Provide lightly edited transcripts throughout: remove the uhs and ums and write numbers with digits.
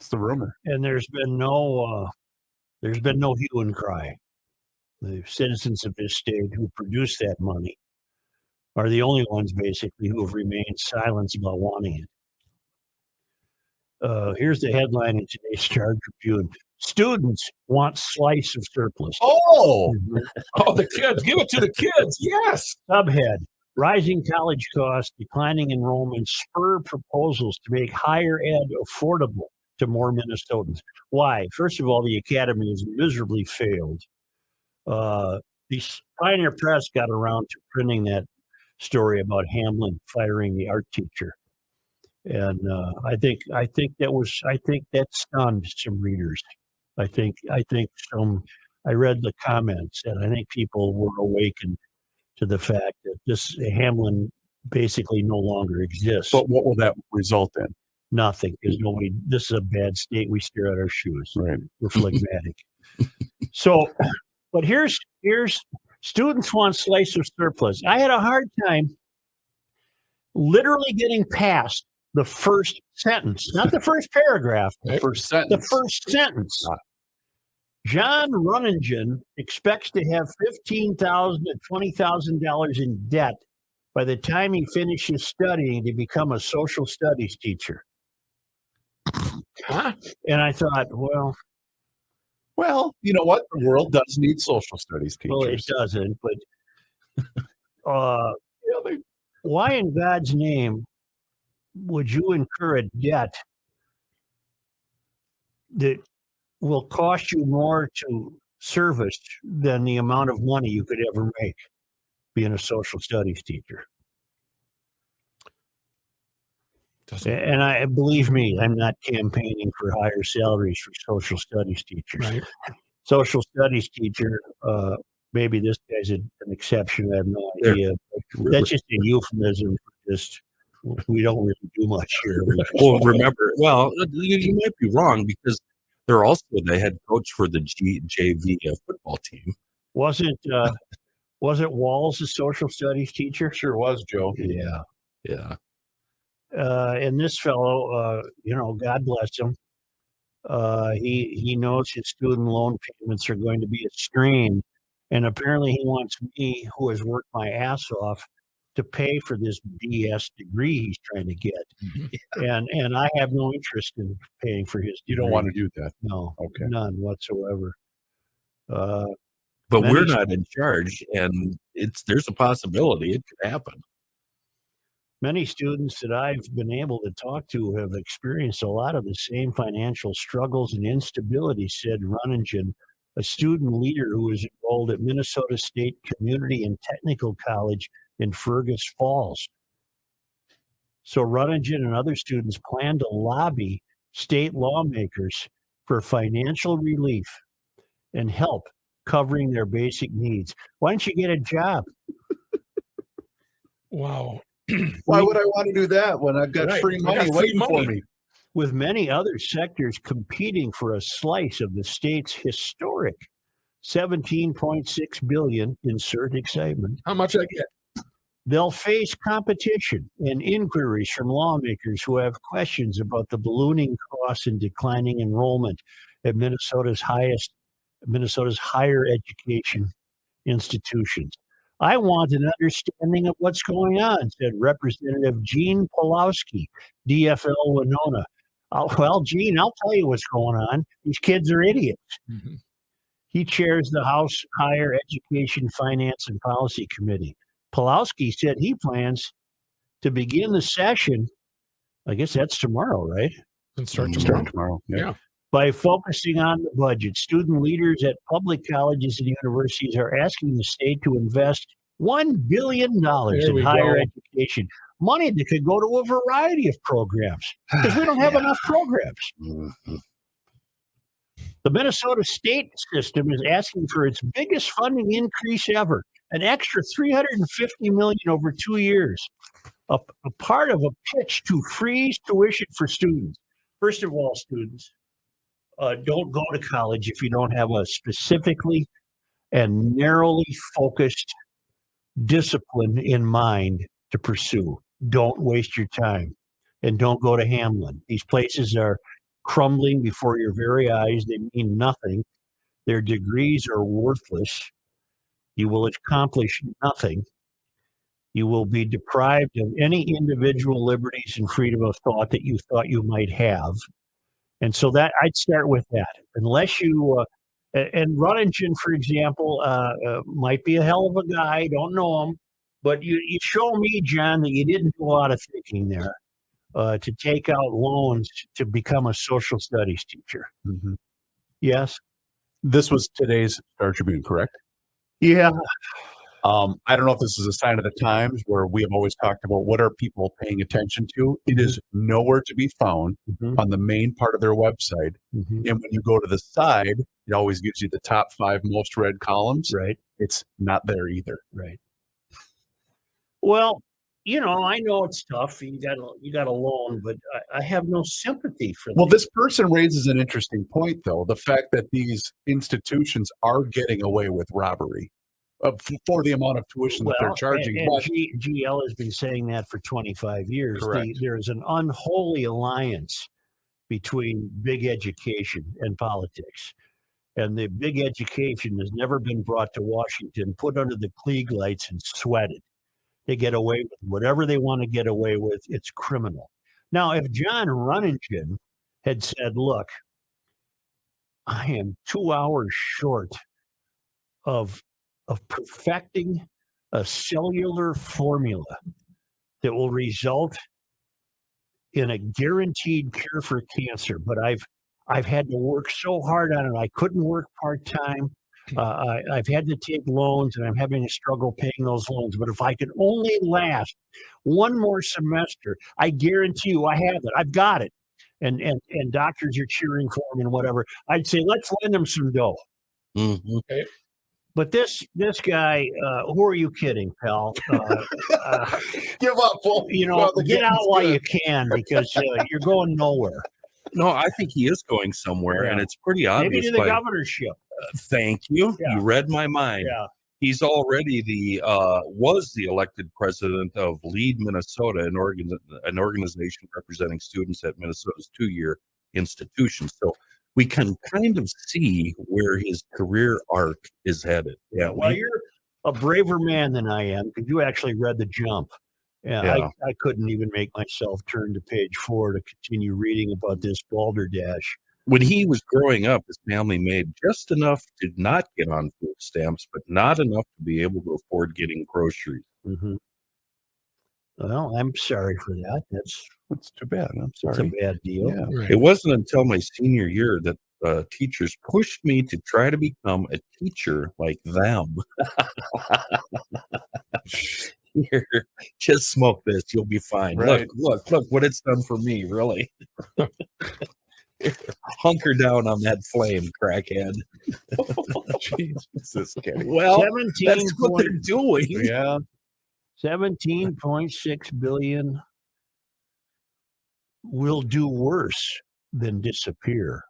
It's the rumor. And there's been no hue and cry. The citizens of this state who produce that money are the only ones, basically, who have remained silent about wanting it. Here's the headline in today's Star Tribune. Students want slice of surplus. Oh, the kids. Give it to the kids. Yes. Subhead, rising college costs, declining enrollment spur proposals to make higher ed affordable to more Minnesotans. Why? First of all, the academy has miserably failed. The Pioneer Press got around to printing that story about Hamlin firing the art teacher. And I think that stunned some readers. I read the comments, and I think people were awakened to the fact that this Hamlin basically no longer exists. But what will that result in? Nothing, because this is a bad state. We stare at our shoes. Right. We're phlegmatic. So, but here's students want slice of surplus. I had a hard time literally getting past the first sentence, not the first paragraph. The first sentence. The first sentence. John Runningen expects to have $15,000 to $20,000 in debt by the time he finishes studying to become a social studies teacher. Huh? And I thought, well, you know what? The world does need social studies teachers. well, it doesn't. But why in God's name would you incur a debt that will cost you more to service than the amount of money you could ever make being a social studies teacher? And believe me, I'm not campaigning for higher salaries for social studies teachers. Right. Social studies teacher, maybe this guy's an exception. I have no idea. That's just a euphemism for just, we don't really do much here. Well, remember, you might be wrong because they're also the head coach for the JV football team. Wasn't Walls a social studies teacher? Sure was, Joe. Yeah. And this fellow, God bless him. He knows his student loan payments are going to be a strain, and apparently he wants me, who has worked my ass off, to pay for this BS degree he's trying to get. And I have no interest in paying for his degree. You don't want to do that. No, Okay. none whatsoever. But we're not in charge, and there's a possibility it could happen. Many students that I've been able to talk to have experienced a lot of the same financial struggles and instability, said Runningen, a student leader who was enrolled at Minnesota State Community and Technical College in Fergus Falls. So Runningen and other students plan to lobby state lawmakers for financial relief and help covering their basic needs. Why don't you get a job? Wow. Why would I want to do that when I've got free money waiting for me? With many other sectors competing for a slice of the state's historic $17.6 billion, insert excitement. How much I get? They'll face competition and inquiries from lawmakers who have questions about the ballooning costs and declining enrollment at Minnesota's higher education institutions. I want an understanding of what's going on, said Representative Gene Pawlowski, DFL Winona. Well, Gene, I'll tell you what's going on. These kids are idiots. Mm-hmm. He chairs the House Higher Education Finance and Policy Committee. Pawlowski said he plans to begin the session, I guess that's tomorrow, right? And start tomorrow. Yeah. By focusing on the budget. Student leaders at public colleges and universities are asking the state to invest $1 billion in higher education. Money that could go to a variety of programs because we don't have enough programs. Mm-hmm. The Minnesota state system is asking for its biggest funding increase ever, an extra $350 million over 2 years, a part of a pitch to freeze tuition for students. First of all, students, don't go to college if you don't have a specifically and narrowly focused discipline in mind to pursue. Don't waste your time, and don't go to Hamlin. These places are crumbling before your very eyes. They mean nothing. Their degrees are worthless. You will accomplish nothing. You will be deprived of any individual liberties and freedom of thought that you thought you might have. And so that I'd start with that. Unless you, and Runningen, for example, might be a hell of a guy. Don't know him, but you show me, John, that you didn't do a lot of thinking there to take out loans to become a social studies teacher. Mhm. Yes. This was today's Star Tribune, correct? Yeah. I don't know if this is a sign of the times where we have always talked about what are people paying attention to. It is nowhere to be found Mhm. on the main part of their website. Mhm. And when you go to the side, it always gives you the top 5 most read columns. Right. It's not there either. Right. Well, I know it's tough. You got a loan, but I have no sympathy for Well, them. this person raises an interesting point, though. The fact that these institutions are getting away with robbery for the amount of tuition that they're charging. And But GL has been saying that for 25 years. Correct. There's an unholy alliance between big education and politics. And the big education has never been brought to Washington, put under the Klieg lights and sweated. They get away with whatever they want to get away with. It's criminal. Now, if John Runningen had said, look, I am 2 hours short of perfecting a cellular formula that will result in a guaranteed cure for cancer, but I've had to work so hard on it. I couldn't work part-time. I've had to take loans, and I'm having a struggle paying those loans. But if I could only last one more semester, I guarantee you I have it. I've got it. And doctors are cheering for him and whatever. I'd say, let's lend him some dough. Mhm. But this guy, who are you kidding, pal? give up. Well, the Get out game's while good. you can, because you're going nowhere. No, I think he is going somewhere, and Yeah. it's pretty Maybe obvious. to the governorship. Thank you. Yeah. You read my mind. Yeah. He's already was the elected president of Lead Minnesota, an organization representing students at Minnesota's 2-year institution. So we can kind of see where his career arc is headed. Yeah. Well, you're a braver man than I am, because you actually read The Jump. Yeah. I couldn't even make myself turn to page 4 to continue reading about this balderdash. When he was growing up, his family made just enough to not get on food stamps, but not enough to be able to afford getting groceries. Mm-hmm. Well, I'm sorry for that. That's too bad. I'm It's a sorry. bad deal. Yeah. It wasn't until my senior year that teachers pushed me to try to become a teacher like them. Here, just smoke this, you'll be fine. Right. Look what it's done for me, really. Hunker down on that flame, crackhead. Jesus, Kenny. Well, 17 that's what they're doing. Yeah. 17.6 billion will do worse than disappear.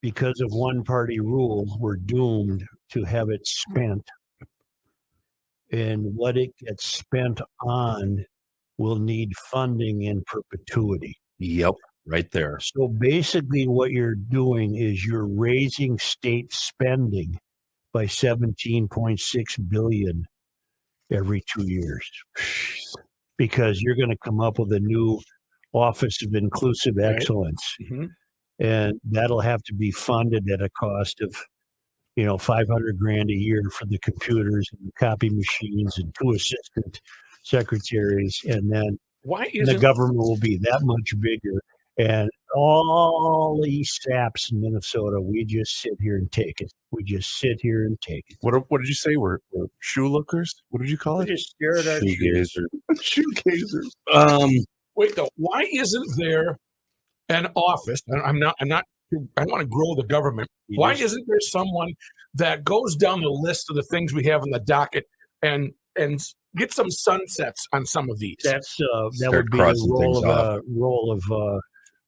Because of one party rule, we're doomed to have it spent. And what it gets spent on will need funding in perpetuity. Yep, right there. So basically what you're doing is you're raising state spending by 17.6 billion every 2 years, because you're going to come up with a new Office of Inclusive Excellence, and that'll have to be funded at a cost of $500,000 a year for the computers and the copy machines and 2 assistant secretaries, and then Why the isn't government will be that much bigger. And all these saps in Minnesota, we just sit here and take it. We just sit here and take it. What did you say? We're shoe lookers? What did you call We it? just stare at our shoes. Shoegazer. Shoe gazers. wait though? Why isn't there an office? I'm not. I want to grow the government. Why isn't there someone that goes down the list of the things we have on the docket and get some sunsets on some of these? That Start would be crossing the things role of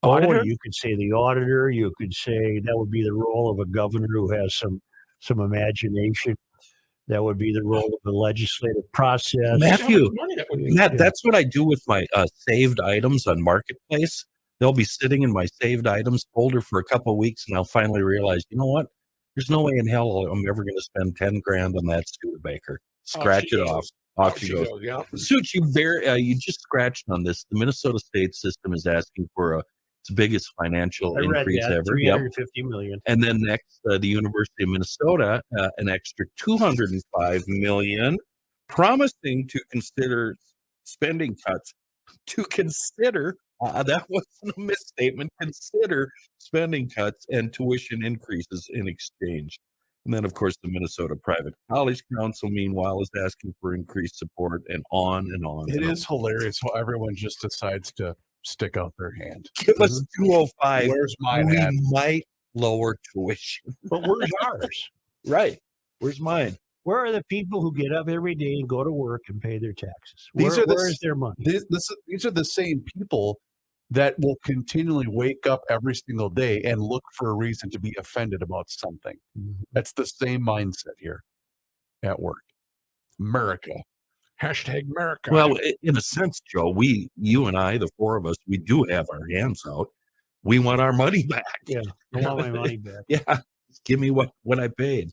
Auditor? you could say the auditor. You could say that would be the role of a governor who has some imagination. That would be the role of the legislative process. Matthew, Money that would be- Matt, that's what I do with my saved items on Marketplace. they'll be sitting in my saved items folder for a couple of weeks, and I'll finally realize, you know what? There's no way in hell I'm ever going to spend 10 grand on that Studebaker. Scratch it off. Off she goes. Yeah. Suit you you just scratched on this. The Minnesota state system is asking for its biggest financial I read increase that, ever. Yep. 350 million. And then next, the University of Minnesota, an extra $205 million, promising to consider spending cuts. To consider, that wasn't a misstatement. Consider spending cuts and tuition increases in exchange. And then, of course, the Minnesota Private College Council, meanwhile, is asking for increased support, and on and on. It and is hilarious how everyone just decides to stick out their hand. on. Give us 205. Where's mine We at? might lower tuition. But where's ours? Right. Where's mine? Where are the people who get up every day and go to work and pay their taxes? These are the Where's their money? These are the same people that will continually wake up every single day and look for a reason to be offended about something. That's the same mindset here at work. America. Hashtag America. Well, in a sense, Joe, you and I, the four of us, we do have our hands out. We want our money back. Yeah, I want my money back. Yeah. Give me what I paid.